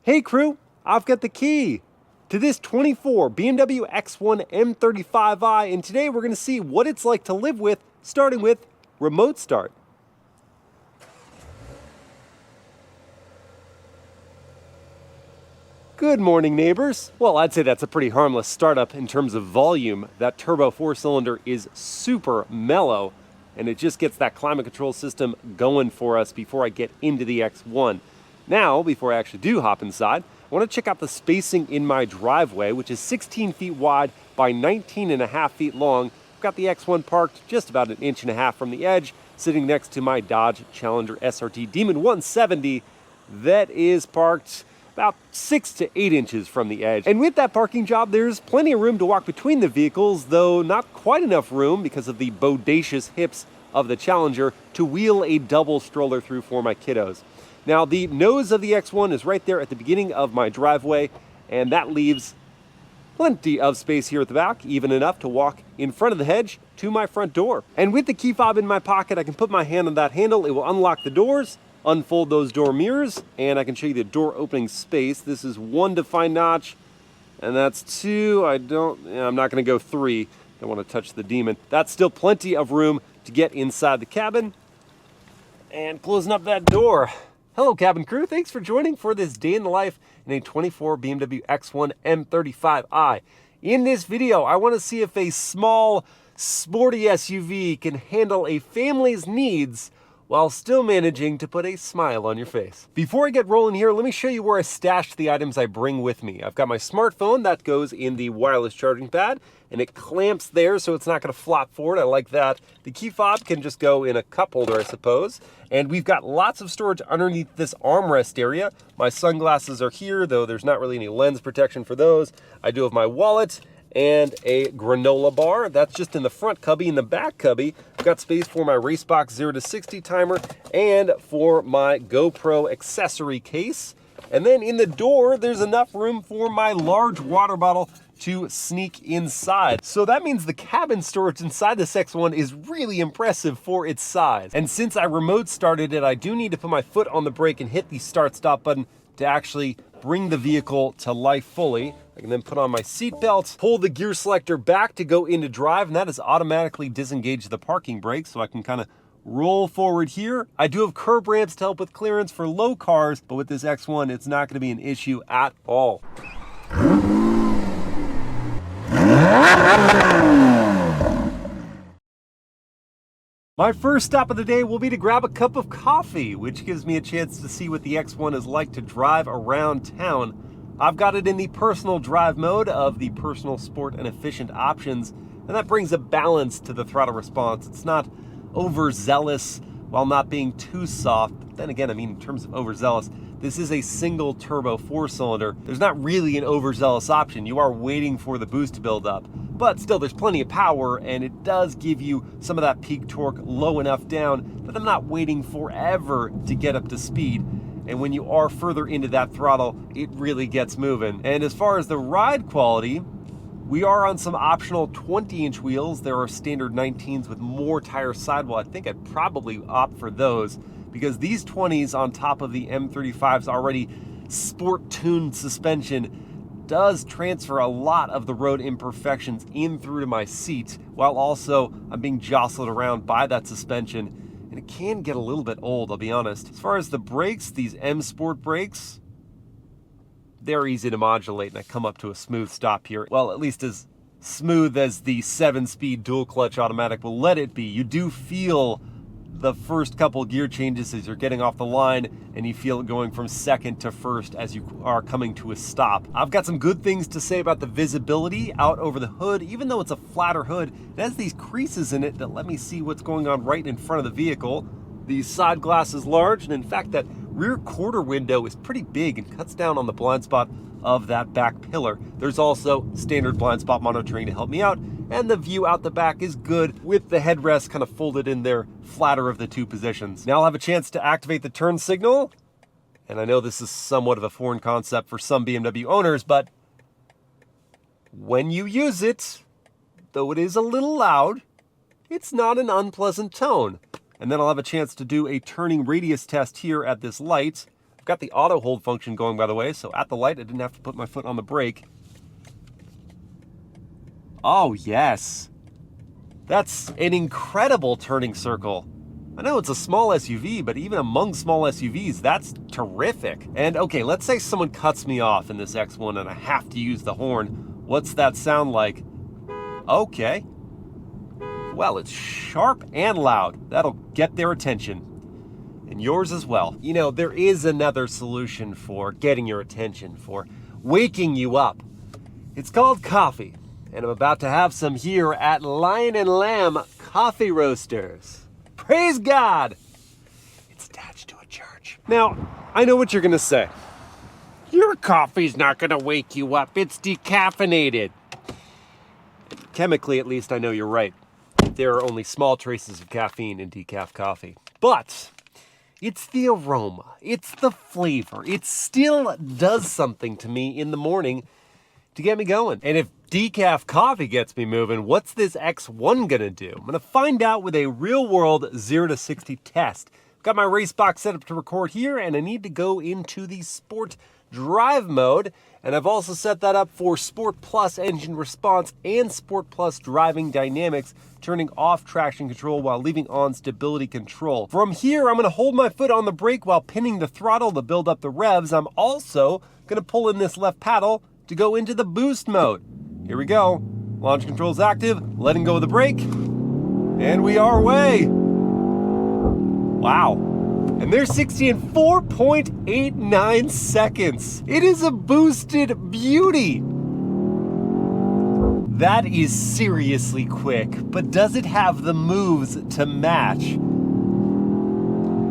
Hey crew, I've got the key to this 24 BMW X1 M35i, and today we're going to see what it's like to live with, starting with remote start. Good morning, neighbors. Well, I'd say that's a pretty harmless startup in terms of volume. That turbo 4-cylinder is super mellow, and it just gets that climate control system going for us before I get into the X1. Now, before I actually do hop inside, I want to check out the spacing in my driveway, which is 16 feet wide by 19.5 feet long. I've got the X1 parked just about 1.5 inches from the edge, sitting next to my Dodge Challenger SRT Demon 170 that is parked about 6 to 8 inches from the edge. And with that parking job, there's plenty of room to walk between the vehicles, though not quite enough room because of the bodacious hips of the Challenger to wheel a double stroller through for my kiddos. Now, the nose of the X1 is right there at the beginning of my driveway, and that leaves plenty of space here at the back, even enough to walk in front of the hedge to my front door. And with the key fob in my pocket, I can put my hand on that handle. It will unlock the doors, unfold those door mirrors, and I can show you the door opening space. This is 1 defined notch, and that's 2. I'm not going to go 3. Don't want to touch the Demon. That's still plenty of room to get inside the cabin. And closing up that door. Hello, cabin crew. Thanks for joining for this day in the life in a 24 BMW X1 M35i. In this video, I want to see if a small, sporty SUV can handle a family's needs while still managing to put a smile on your face. Before I get rolling here, let me show you where I stashed the items I bring with me. I've got my smartphone that goes in the wireless charging pad, and it clamps there so it's not going to flop forward. I like that. The key fob can just go in a cup holder, I suppose. And we've got lots of storage underneath this armrest area. My sunglasses are here, though there's not really any lens protection for those. I do have my wallet and a granola bar. That's just in the front cubby. In the back cubby, I've got space for my Racebox 0 to 60 timer and for my GoPro accessory case. And then in the door, there's enough room for my large water bottle to sneak inside. So that means the cabin storage inside this X1 is really impressive for its size. And since I remote started it, I do need to put my foot on the brake and hit the start-stop button to actually bring the vehicle to life fully. I can then put on my seatbelt, pull the gear selector back to go into drive, and that has automatically disengaged the parking brake, so I can kind of roll forward here. I do have curb ramps to help with clearance for low cars, but with this X1, it's not going to be an issue at all. My first stop of the day will be to grab a cup of coffee, which gives me a chance to see what the X1 is like to drive around town. I've got it in the personal drive mode of the personal, sport, and efficient options, and that brings a balance to the throttle response. It's not overzealous while not being too soft. But then again, I mean, in terms of overzealous, this is a single turbo 4-cylinder. There's not really an overzealous option. You are waiting for the boost to build up. But still, there's plenty of power, and it does give you some of that peak torque low enough down that I'm not waiting forever to get up to speed. And when you are further into that throttle, it really gets moving. And as far as the ride quality, we are on some optional 20-inch wheels. There are standard 19s with more tire sidewall. I think I'd probably opt for those because these 20s on top of the M35's already sport-tuned suspension does transfer a lot of the road imperfections in through to my seat, while also I'm being jostled around by that suspension. And it can get a little bit old, I'll be honest. As far as the brakes, these M Sport brakes, they're easy to modulate, and I come up to a smooth stop here. Well, at least as smooth as the 7-speed dual clutch automatic will let it be. You do feel the first couple gear changes as you're getting off the line, and you feel it going from second to first as you are coming to a stop. I've got some good things to say about the visibility out over the hood. Even though it's a flatter hood, it has these creases in it that let me see what's going on right in front of the vehicle. The side glass is large, and in fact that rear quarter window is pretty big and cuts down on the blind spot of that back pillar. There's also standard blind spot monitoring to help me out, and the view out the back is good with the headrest kind of folded in there, flatter of the two positions. Now I'll have a chance to activate the turn signal, and I know this is somewhat of a foreign concept for some BMW owners, but when you use it, though it is a little loud, it's not an unpleasant tone. And then I'll have a chance to do a turning radius test here at this light. I've got the auto hold function going, by the way, so at the light I didn't have to put my foot on the brake. Oh yes, that's an incredible turning circle. I know it's a small SUV, but even among small SUVs, that's terrific. And okay, let's say someone cuts me off in this X1 and I have to use the horn. What's that sound like? Okay. Well, it's sharp and loud. That'll get their attention. And yours as well. You know, there is another solution for getting your attention, for waking you up. It's called coffee. And I'm about to have some here at Lion and Lamb Coffee Roasters. Praise God! It's attached to a church. Now, I know what you're gonna say. Your coffee's not gonna wake you up. It's decaffeinated. Chemically, at least, I know you're right. There are only small traces of caffeine in decaf coffee. But it's the aroma, it's the flavor. It still does something to me in the morning to get me going. And if decaf coffee gets me moving, what's this X1 gonna do? I'm gonna find out with a real-world 0 to 60 test. I've got my race box set up to record here, and I need to go into the Sport Drive mode, and I've also set that up for Sport Plus engine response and Sport Plus driving dynamics, turning off traction control while leaving on stability control. From here, I'm gonna hold my foot on the brake while pinning the throttle to build up the revs. I'm also gonna pull in this left paddle to go into the boost mode. Here we go. Launch control's active, letting go of the brake, and we are away. Wow. And there's 60 in 4.89 seconds. It is a boosted beauty. That is seriously quick, but does it have the moves to match?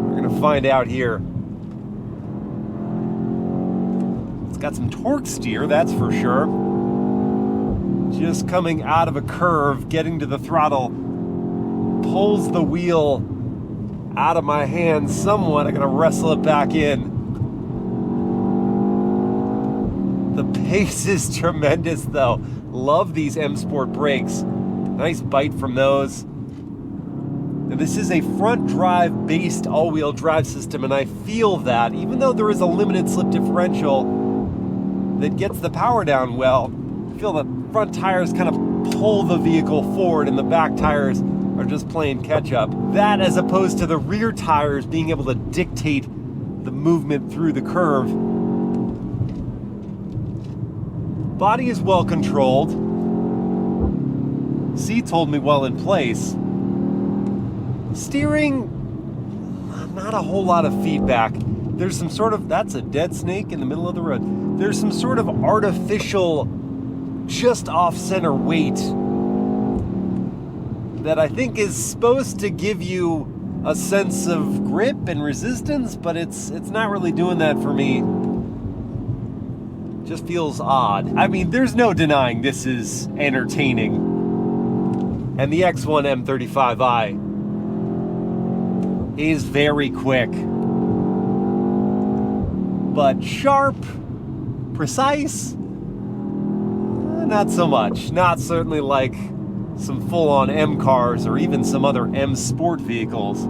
We're gonna find out here. It's got some torque steer, that's for sure. Just coming out of a curve, getting to the throttle, pulls the wheel out of my hand somewhat. I gotta wrestle it back in. The pace is tremendous though. Love these M Sport brakes. Nice bite from those. Now, this is a front drive based all-wheel drive system, and I feel that even though there is a limited slip differential that gets the power down well, I feel the front tires kind of pull the vehicle forward and the back tires are just playing catch up. That as opposed to the rear tires being able to dictate the movement through the curve. Body is well controlled. Seats hold me well in place. Steering, not a whole lot of feedback. There's some sort of, that's a dead snake in the middle of the road. There's some sort of artificial, just off center weight that I think is supposed to give you a sense of grip and resistance, but it's not really doing that for me. Just feels odd. I mean, there's no denying this is entertaining. And the X1 M35i is very quick. But sharp, precise, not so much. Not certainly like some full-on M cars or even some other M Sport vehicles.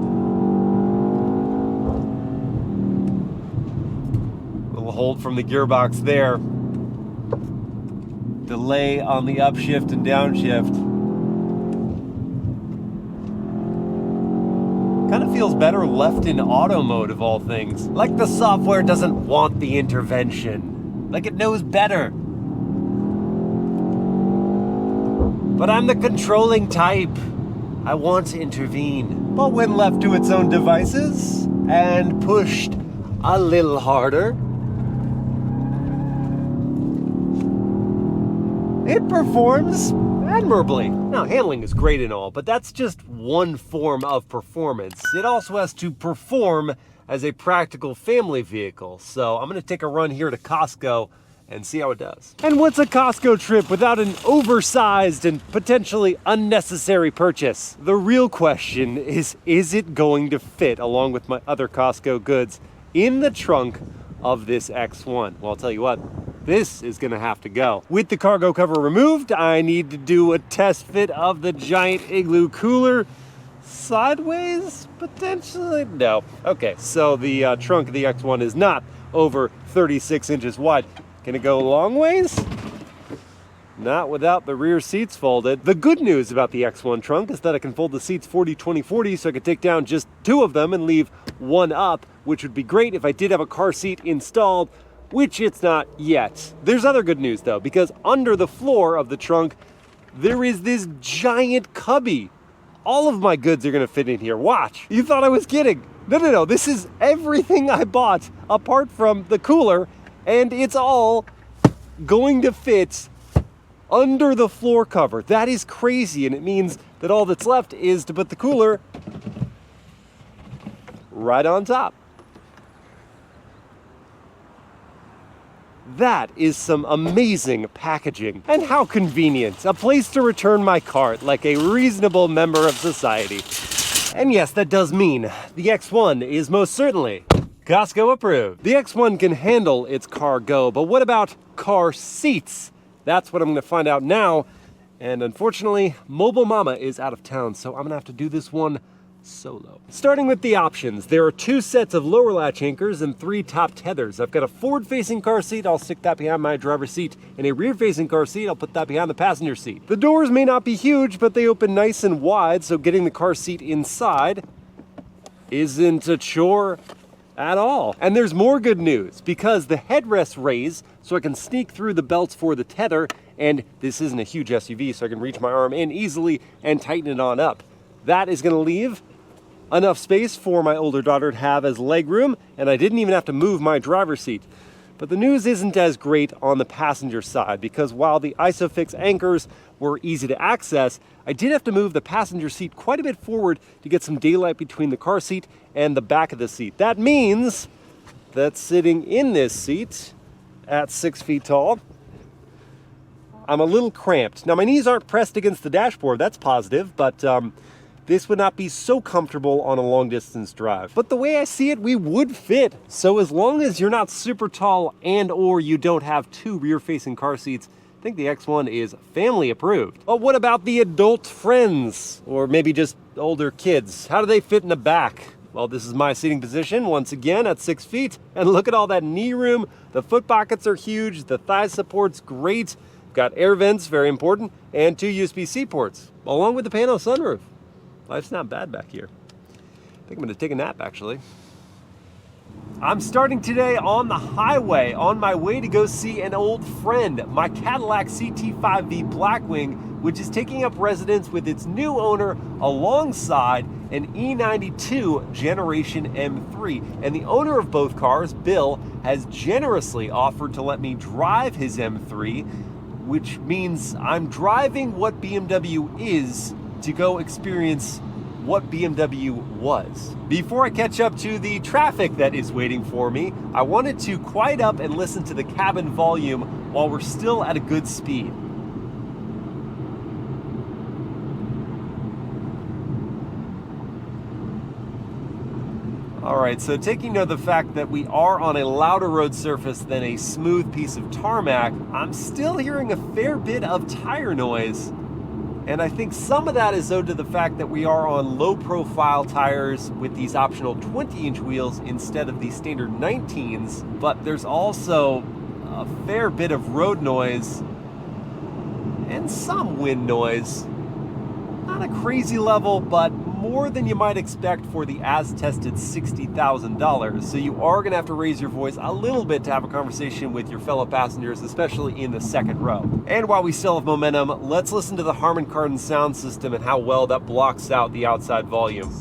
Little hold from the gearbox there. Delay on the upshift and downshift. Kind of feels better left in auto mode of all things. Like the software doesn't want the intervention. Like it knows better. But I'm the controlling type. I want to intervene. But when left to its own devices and pushed a little harder, it performs admirably. Now, handling is great and all, but that's just one form of performance. It also has to perform as a practical family vehicle. So I'm gonna take a run here to Costco and see how it does. And what's a Costco trip without an oversized and potentially unnecessary purchase? The real question is it going to fit along with my other Costco goods in the trunk of this X1? Well, I'll tell you what, this is gonna have to go. With the cargo cover removed, I need to do a test fit of the giant igloo cooler. sideways, potentially? No. Okay, so the trunk of the X1 is not over 36 inches wide. Can it go long ways? Not without the rear seats folded. The good news about the X1 trunk is that I can fold the seats 40-20-40, so I could take down just 2 of them and leave 1 up, which would be great if I did have a car seat installed, which it's not yet. There's other good news though, because under the floor of the trunk, there is this giant cubby. All of my goods are gonna fit in here. Watch. You thought I was kidding. No. This is everything I bought apart from the cooler, and it's all going to fit under the floor cover. That is crazy, and it means that all that's left is to put the cooler right on top. That is some amazing packaging. And how convenient. A place to return my cart like a reasonable member of society. And yes, that does mean the X1 is most certainly Costco approved. The X1 can handle its cargo, but what about car seats? That's what I'm gonna find out now. And unfortunately, Mobile Mama is out of town, so I'm gonna have to do this one solo. Starting with the options, there are 2 sets of lower latch anchors and 3 top tethers. I've got a forward-facing car seat, I'll stick that behind my driver's seat, and a rear-facing car seat, I'll put that behind the passenger seat. The doors may not be huge, but they open nice and wide, so getting the car seat inside isn't a chore at all. And there's more good news, because the headrests raise, so I can sneak through the belts for the tether, and this isn't a huge SUV, so I can reach my arm in easily and tighten it on up. That is gonna leave enough space for my older daughter to have as legroom, and I didn't even have to move my driver's seat. But the news isn't as great on the passenger side, because while the ISOFIX anchors were easy to access, I did have to move the passenger seat quite a bit forward to get some daylight between the car seat and the back of the seat. That means that sitting in this seat at 6 feet tall, I'm a little cramped. Now my knees aren't pressed against the dashboard, that's positive, but this would not be so comfortable on a long distance drive. But the way I see it, we would fit. So as long as you're not super tall and or you don't have 2 rear-facing car seats, I think the X1 is family approved. But what about the adult friends? Or maybe just older kids? How do they fit in the back? Well, this is my seating position, once again, at 6 feet. And look at all that knee room. The foot pockets are huge. The thigh support's great. Got air vents, very important, and 2 USB-C ports, along with the pano sunroof. Life's not bad back here. I think I'm gonna take a nap, actually. I'm starting today on the highway, on my way to go see an old friend, my Cadillac CT5V Blackwing, which is taking up residence with its new owner alongside an E92 Generation M3. And the owner of both cars, Bill, has generously offered to let me drive his M3, which means I'm driving what BMW is to go experience what BMW was. Before I catch up to the traffic that is waiting for me, I wanted to quiet up and listen to the cabin volume while we're still at a good speed. All right, so taking note of the fact that we are on a louder road surface than a smooth piece of tarmac, I'm still hearing a fair bit of tire noise. And I think some of that is owed to the fact that we are on low profile tires with these optional 20-inch wheels instead of the standard 19s, but there's also a fair bit of road noise and some wind noise. Not a crazy level, but more than you might expect for the as-tested $60,000. So you are gonna have to raise your voice a little bit to have a conversation with your fellow passengers, especially in the second row. And while we still have momentum, let's listen to the Harman Kardon sound system and how well that blocks out the outside volume.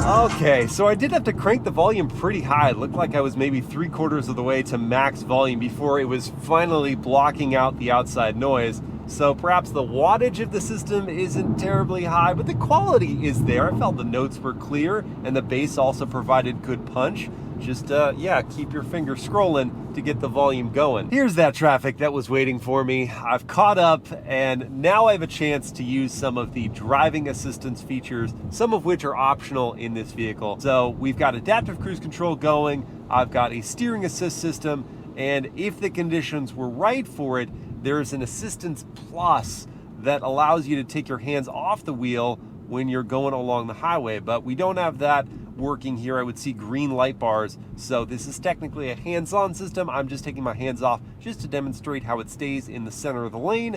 Okay, so I did have to crank the volume pretty high. It looked like I was maybe 3/4 of the way to max volume before it was finally blocking out the outside noise. So perhaps the wattage of the system isn't terribly high, but the quality is there. I felt the notes were clear and the bass also provided good punch. just, yeah, keep your finger scrolling to get the volume going. Here's that traffic that was waiting for me. I've caught up, and now I have a chance to use some of the driving assistance features, some of which are optional in this vehicle. So we've got adaptive cruise control going, I've got a steering assist system, and if the conditions were right for it, there's an Assistance Plus that allows you to take your hands off the wheel when you're going along the highway, but we don't have that working here. I would see green light bars, so this is technically a hands-on system. I'm just taking my hands off just to demonstrate how it stays in the center of the lane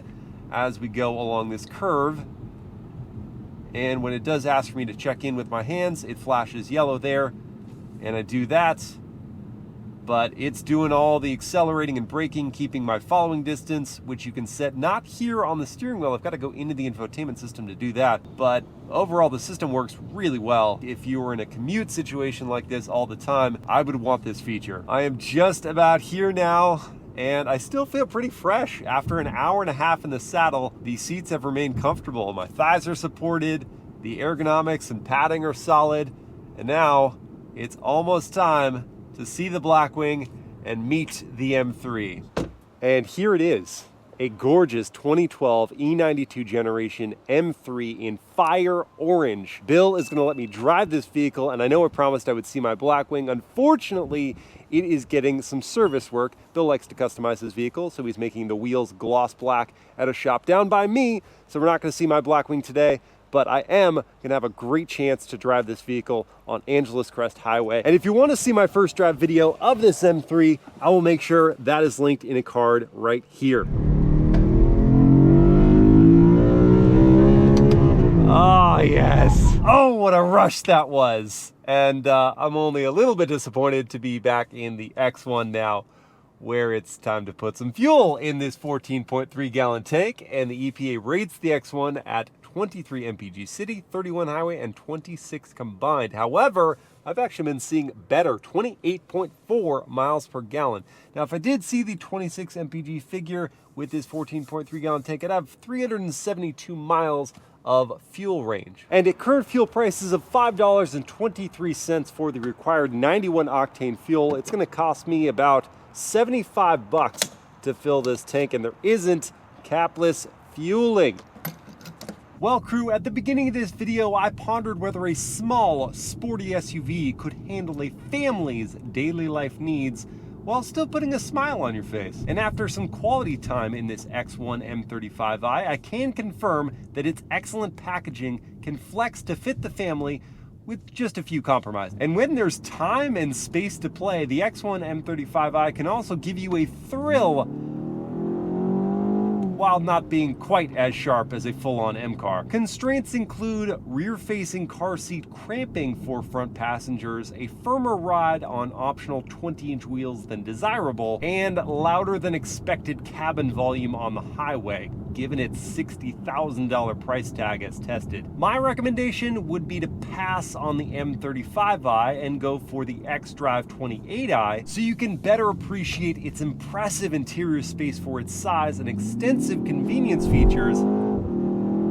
as we go along this curve. And when it does ask for me to check in with my hands, it flashes yellow there, and I do that. But it's doing all the accelerating and braking, keeping my following distance, which you can set not here on the steering wheel. I've got to go into the infotainment system to do that. But overall, the system works really well. If you were in a commute situation like this all the time, I would want this feature. I am just about here now, and I still feel pretty fresh. After an hour and a half in the saddle, the seats have remained comfortable. My thighs are supported, the ergonomics and padding are solid, and now it's almost time to see the Blackwing and meet the M3. And here it is, a gorgeous 2012 E92 generation M3 in fire orange. Bill is gonna let me drive this vehicle, and I know I promised I would see my Blackwing. Unfortunately, it is getting some service work. Bill likes to customize his vehicle, so he's making the wheels gloss black at a shop down by me, so we're not gonna see my Blackwing today, but I am gonna have a great chance to drive this vehicle on Angeles Crest Highway. And if you wanna see my first drive video of this M3, I will make sure that is linked in a card right here. Oh, yes. Oh, what a rush that was. And I'm only a little bit disappointed to be back in the X1 now, where it's time to put some fuel in this 14.3 gallon tank, and the EPA rates the X1 at 23 mpg city, 31 highway, and 26 combined. However, I've actually been seeing better, 28.4 miles per gallon. Now, if I did see the 26 mpg figure with this 14.3 gallon tank, I'd have 372 miles of fuel range. And at current fuel prices of $5.23 for the required 91 octane fuel, it's gonna cost me about 75 bucks to fill this tank, and there isn't capless fueling. Well, crew, at the beginning of this video, I pondered whether a small, sporty SUV could handle a family's daily life needs while still putting a smile on your face. And after some quality time in this X1 M35i, I can confirm that its excellent packaging can flex to fit the family with just a few compromises. And when there's time and space to play, the X1 M35i can also give you a thrill while not being quite as sharp as a full-on M car. Constraints include rear-facing car seat cramping for front passengers, a firmer ride on optional 20-inch wheels than desirable, and louder than expected cabin volume on the highway, given its $60,000 price tag as tested. My recommendation would be to pass on the M35i and go for the xDrive 28i, so you can better appreciate its impressive interior space for its size and extensive convenience features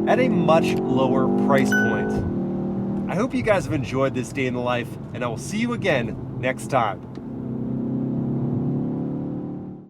at a much lower price point. I hope you guys have enjoyed this day in the life, and I will see you again next time.